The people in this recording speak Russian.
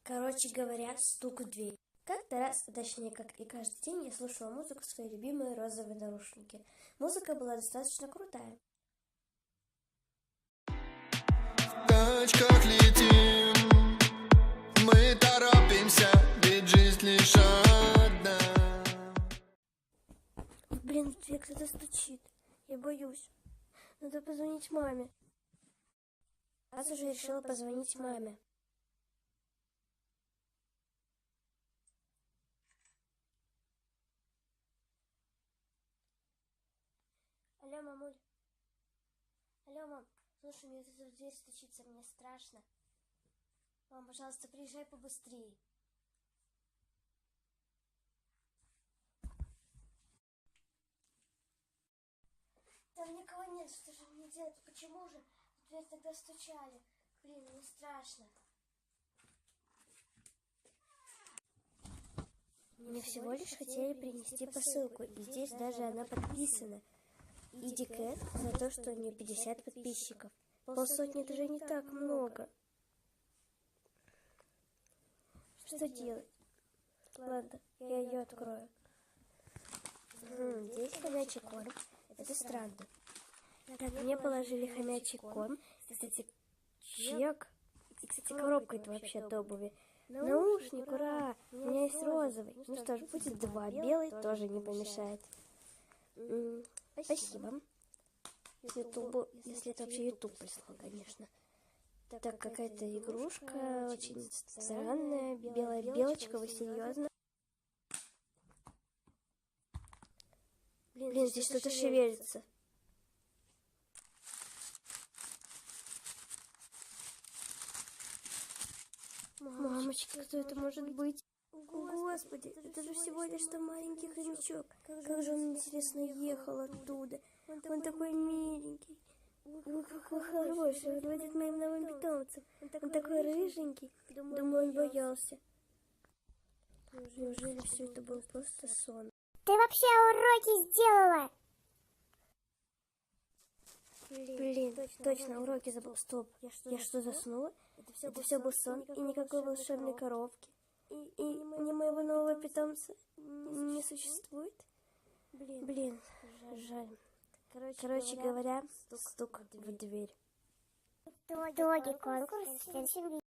Короче говоря, стук в дверь. Как-то раз, точнее, как и каждый день, я слушала музыку в своей любимой розовой наушнике. Музыка была достаточно крутая. В тачках летим, мы торопимся, ведь жизнь лишь одна. Блин, в дверь кто-то стучит. Я боюсь. Надо позвонить маме. Раз уже решила позвонить маме. Алло, мамуль. Алло, мам. Слушай, мне тут в дверь стучится, мне страшно. Мам, пожалуйста, приезжай побыстрее. Там никого нет, что же мне делать? Почему же в дверь тогда стучали? Блин, мне страшно. Мне всего лишь хотели принести посылку, и здесь даже она подписана. Иди Кэт за то, что у нее 50 подписчиков. Полсотни это же не так много. Что делать? Ладно, я ее открою. Здесь хомячий корм. Это странно. Так, мне положили хомячий корм. Кстати, чек. И, кстати, коробка это вообще от обуви. Наушник, ура! У меня есть розовый. Ну что ж, будет два. Белый тоже не помешает. Спасибо. Ютубу, если это вообще Ютуб прислал, конечно. Так, какая-то игрушка очень странная. Белая белочка, вы серьезно? Блин, здесь что-то шевелится. Мамочки, кто это может быть? Господи, это же всего лишь что маленький хомячок. Как же он, интересно, ехал оттуда. Он такой миленький. Ой, какой хороший, он будет моим новым питомцем. Он такой рыженький. Думаю, он боялся. Неужели все это был просто сон? Ты вообще уроки сделала? Блин, точно, уроки забыл. Стоп, я что, заснула? Это все был сон и никакой волшебной коровки. И ни моего нового питомца не существует? Блин, жаль. Короче говоря, стук в дверь. В итоге конкурс в следующем видео.